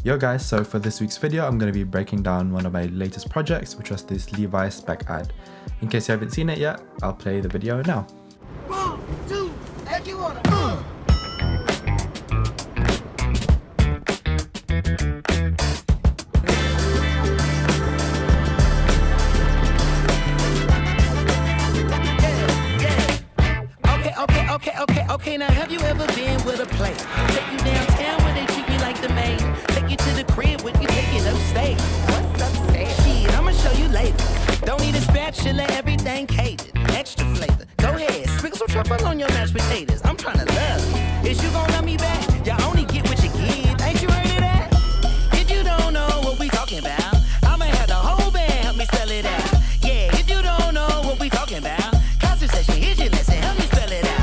Yo guys, so for this week's video, I'm going to be breaking down one of my latest projects, which was this Levi Spec Ad. In case you haven't seen it yet, I'll play the video now. 1, 2, and you wanna Okay, now have you ever been with a player? Take you downtown where they treat me like the main. Take you to the crib when you take it upstate. What's upstate? Shit, I'ma show you later. Don't need a spatula, everything catered. Extra flavor. Go ahead, sprinkle some truffle on your mashed potatoes. I'm trying to love you. Is you gonna love me back? You only get what you give. Ain't you heard of that? If you don't know what we talking about, I'ma have the whole band help me spell it out. Yeah, if you don't know what we talking about, concert session, here's your lesson, help me spell it out.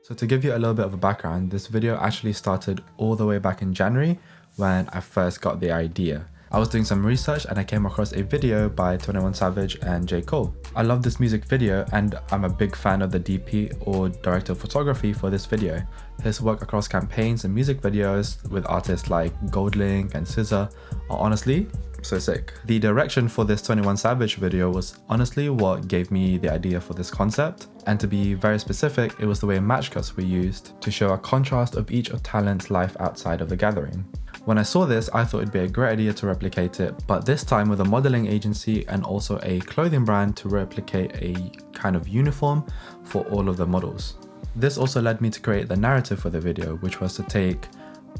So to give you a little bit of a background, this video actually started all the way back in January when I first got the idea. I was doing some research and I came across a video by 21 Savage and J. Cole. I love this music video and I'm a big fan of the DP or director of photography for this video. His work across campaigns and music videos with artists like Goldlink and SZA are honestly so sick. The direction for this 21 Savage video was honestly what gave me the idea for this concept, and to be very specific, it was the way match cuts were used to show a contrast of each of talent's life outside of the gathering. When I saw this, I thought it'd be a great idea to replicate it, but this time with a modeling agency and also a clothing brand to replicate a kind of uniform for all of the models. This also led me to create the narrative for the video, which was to take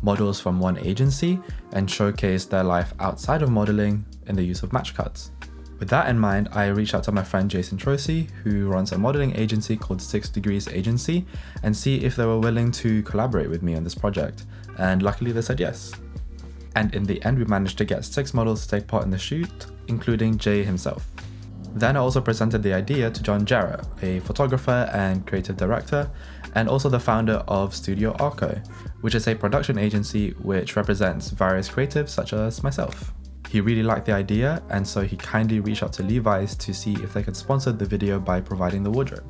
models from one agency and showcase their life outside of modeling in the use of match cuts. With that in mind, I reached out to my friend Jason Troisi, who runs a modeling agency called 6 Degrees Agency, and see if they were willing to collaborate with me on this project. And luckily they said yes. And in the end, we managed to get 6 models to take part in the shoot, including Jay himself. Then I also presented the idea to John Jarrett, a photographer and creative director, and also the founder of Studio Arco, which is a production agency which represents various creatives such as myself. He really liked the idea, and so he kindly reached out to Levi's to see if they could sponsor the video by providing the wardrobe.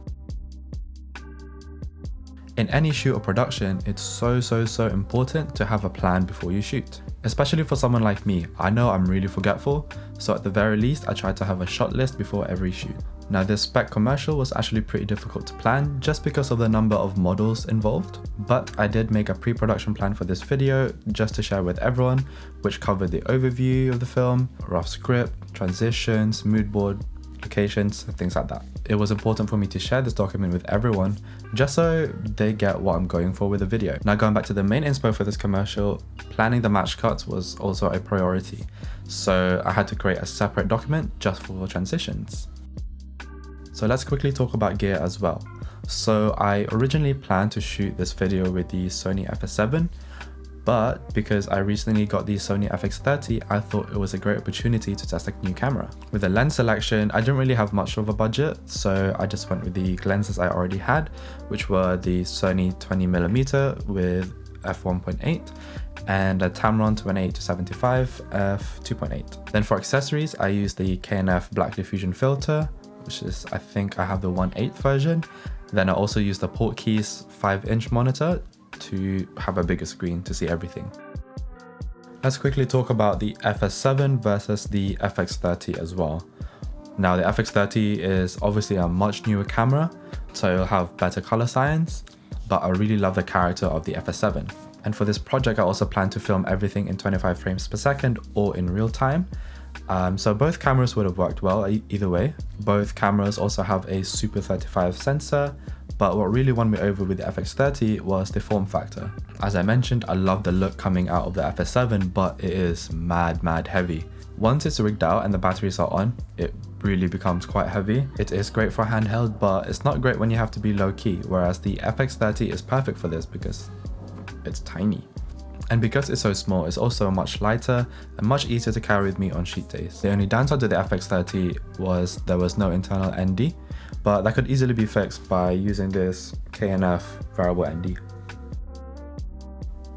In any shoot or production, it's so important to have a plan before you shoot. Especially for someone like me, I know I'm really forgetful, so at the very least I try to have a shot list before every shoot. Now this spec commercial was actually pretty difficult to plan just because of the number of models involved, but I did make a pre-production plan for this video just to share with everyone, which covered the overview of the film, rough script, transitions, mood board, locations, and things like that. It was important for me to share this document with everyone just so they get what I'm going for with the video. Now going back to the main inspo for this commercial, planning the match cuts was also a priority, so I had to create a separate document just for transitions. So let's quickly talk about gear as well. So I originally planned to shoot this video with the Sony FX30, but because I recently got the Sony FX30, I thought it was a great opportunity to test a new camera. With the lens selection, I didn't really have much of a budget, so I just went with the lenses I already had, which were the Sony 20mm with f1.8 and a Tamron 28-75 f2.8. Then for accessories, I used the K&F Black Diffusion filter, which is, I think I have the 1/8 version. Then I also used the Portkeys 5-inch monitor to have a bigger screen to see everything. Let's quickly talk about the FS7 versus the FX30 as well. Now the FX30 is obviously a much newer camera, so it'll have better color science, but I really love the character of the FS7. And for this project, I also plan to film everything in 25 frames per second or in real time. So both cameras would have worked well either way. Both cameras also have a Super 35 sensor, but what really won me over with the FX30 was the form factor. As I mentioned, I love the look coming out of the FS7, but it is mad heavy. Once it's rigged out and the batteries are on, it really becomes quite heavy. It is great for handheld, but it's not great when you have to be low key, whereas the FX30 is perfect for this because it's tiny. And because it's so small, it's also much lighter and much easier to carry with me on shoot days. The only downside to the FX30 was there was no internal ND, but that could easily be fixed by using this KNF variable ND.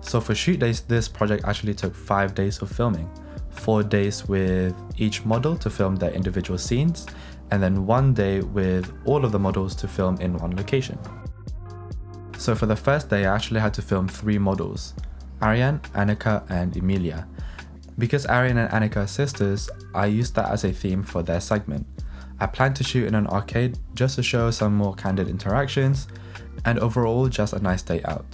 So for shoot days, this project actually took 5 days of filming, 4 days with each model to film their individual scenes, and then 1 day with all of the models to film in one location. So for the first day, I actually had to film 3 models, Ariane, Annika, and Emilia. Because Ariane and Annika are sisters, I used that as a theme for their segment. I planned to shoot in an arcade just to show some more candid interactions, and overall just a nice day out.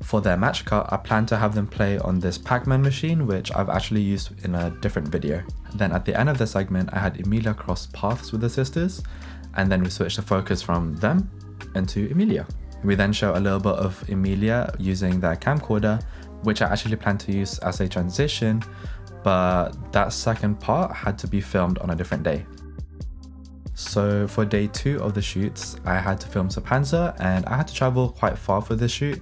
For their match cut, I planned to have them play on this Pac-Man machine, which I've actually used in a different video. Then at the end of the segment, I had Emilia cross paths with the sisters, and then we switched the focus from them into Emilia. We then show a little bit of Emilia using their camcorder, which I actually planned to use as a transition, but that second part had to be filmed on a different day. So for day 2 of the shoots, I had to film Sapanza, and I had to travel quite far for this shoot.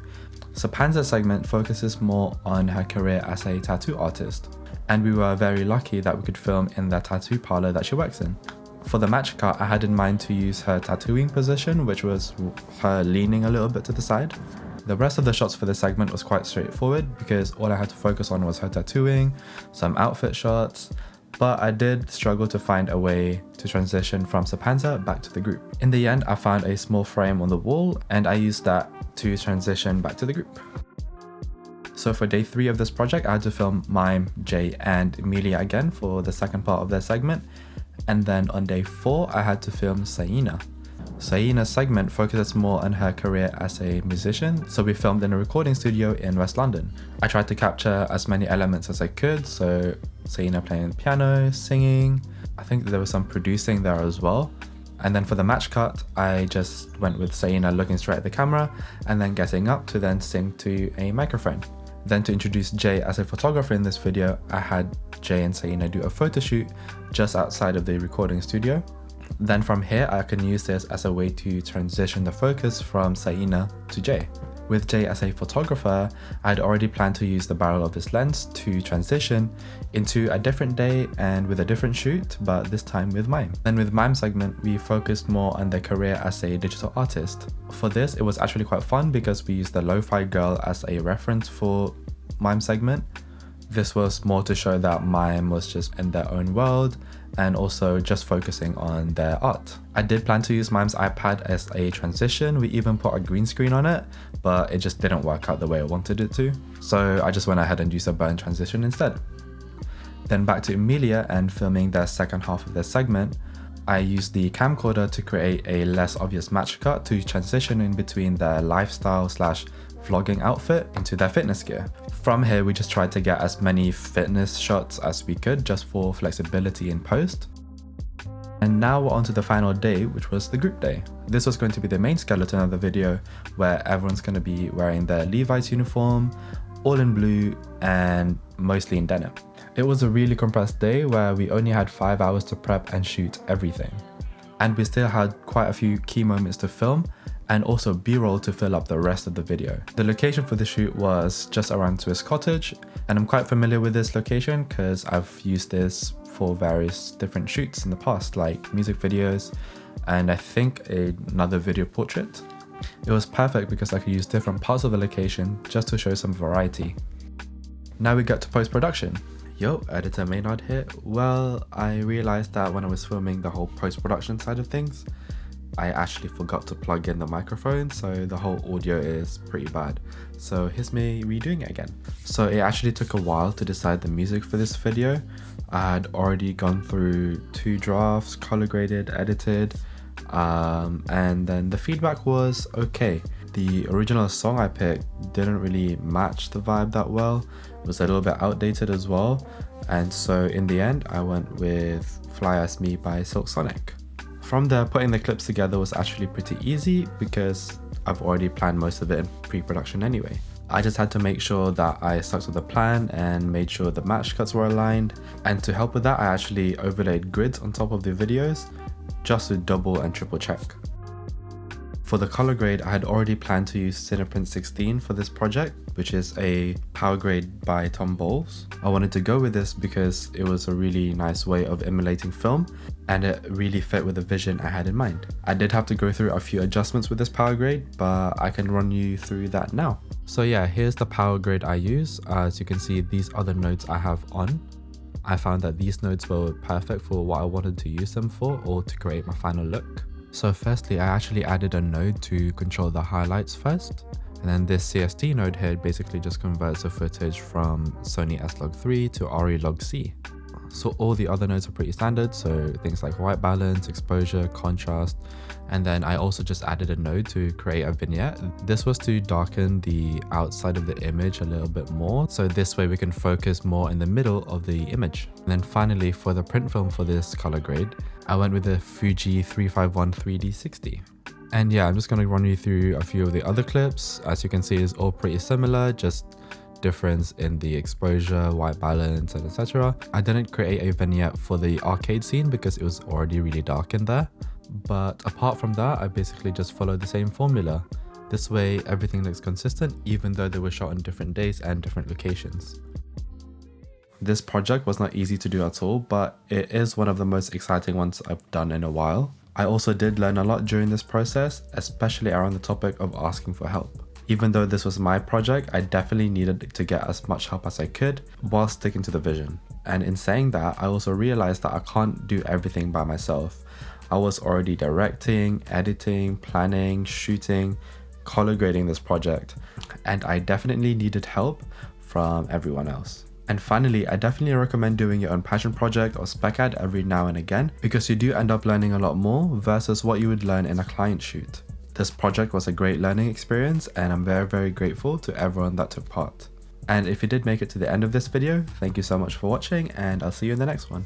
Sapanza's segment focuses more on her career as a tattoo artist, and we were very lucky that we could film in the tattoo parlor that she works in. For the match cut, I had in mind to use her tattooing position, which was her leaning a little bit to the side. The rest of the shots for this segment was quite straightforward because all I had to focus on was her tattooing, some outfit shots, but I did struggle to find a way to transition from Sapanza back to the group. In the end, I found a small frame on the wall and I used that to transition back to the group. So for day 3 of this project, I had to film Mime, Jay, and Emilia again for the second part of their segment. And then on day 4, I had to film Saina. Saina's segment focuses more on her career as a musician, so we filmed in a recording studio in West London. I tried to capture as many elements as I could, so Saina playing the piano, singing, I think there was some producing there as well. And then for the match cut, I just went with Saina looking straight at the camera and then getting up to then sing to a microphone. Then to introduce Jay as a photographer in this video, I had Jay and Saina do a photo shoot just outside of the recording studio. Then from here, I can use this as a way to transition the focus from Saina to Jay. With Jay as a photographer, I'd already planned to use the barrel of his lens to transition into a different day and with a different shoot, but this time with Mime. Then with Mime segment, we focused more on their career as a digital artist. For this, it was actually quite fun because we used the Lo-Fi Girl as a reference for Mime segment. This was more to show that Mime was just in their own world and also just focusing on their art. I did plan to use Mime's iPad as a transition. We even put a green screen on it, but it just didn't work out the way I wanted it to. So I just went ahead and used a burn transition instead. Then back to Emilia and filming their second half of their segment. I used the camcorder to create a less obvious match cut to transition in between their lifestyle / vlogging outfit into their fitness gear. From here, we just tried to get as many fitness shots as we could just for flexibility in post. And now we're on to the final day, which was the group day. This was going to be the main skeleton of the video, where everyone's going to be wearing their Levi's uniform, all in blue and mostly in denim. It was a really compressed day where we only had 5 hours to prep and shoot everything. And we still had quite a few key moments to film and also B-roll to fill up the rest of the video. The location for the shoot was just around Swiss Cottage, and I'm quite familiar with this location because I've used this for various different shoots in the past, like music videos and I think another video portrait. It was perfect because I could use different parts of the location just to show some variety. Now we get to post-production. Yo, editor Maynard here. Well, I realized that when I was filming the whole post-production side of things, I actually forgot to plug in the microphone, so the whole audio is pretty bad. So here's me redoing it again. So it actually took a while to decide the music for this video. I had already gone through 2 drafts, color graded, edited, and then the feedback was okay. The original song I picked didn't really match the vibe that well. It was a little bit outdated as well. And so in the end, I went with Fly As Me by Silk Sonic. From there, putting the clips together was actually pretty easy because I've already planned most of it in pre-production anyway. I just had to make sure that I stuck to the plan and made sure the match cuts were aligned. And to help with that, I actually overlaid grids on top of the videos just to double and triple check. For the color grade, I had already planned to use Cineprint 16 for this project, which is a power grade by Tom Bowles. I wanted to go with this because it was a really nice way of emulating film and it really fit with the vision I had in mind. I did have to go through a few adjustments with this power grade, but I can run you through that now. So yeah, here's the power grade I use. As you can see, these are the nodes I have on. I found that these nodes were perfect for what I wanted to use them for or to create my final look. So firstly, I actually added a node to control the highlights first. And then this CST node here basically just converts the footage from Sony S-Log3 to RE-Log-C. So all the other nodes are pretty standard, so things like white balance, exposure, contrast, and then I also just added a node to create a vignette. This was to darken the outside of the image a little bit more, so this way we can focus more in the middle of the image. And then finally, for the print film for this color grade, I went with the Fuji 351 3D60. And yeah, I'm just going to run you through a few of the other clips. As you can see, it's all pretty similar, just difference in the exposure, white balance, and etc. I didn't create a vignette for the arcade scene because it was already really dark in there. But apart from that, I basically just followed the same formula. This way, everything looks consistent, even though they were shot on different days and different locations. This project was not easy to do at all, but it is one of the most exciting ones I've done in a while. I also did learn a lot during this process, especially around the topic of asking for help. Even though this was my project, I definitely needed to get as much help as I could while sticking to the vision. And in saying that, I also realized that I can't do everything by myself. I was already directing, editing, planning, shooting, color grading this project, and I definitely needed help from everyone else. And finally, I definitely recommend doing your own passion project or spec ad every now and again because you do end up learning a lot more versus what you would learn in a client shoot. This project was a great learning experience and I'm very, very grateful to everyone that took part. And if you did make it to the end of this video, thank you so much for watching and I'll see you in the next one.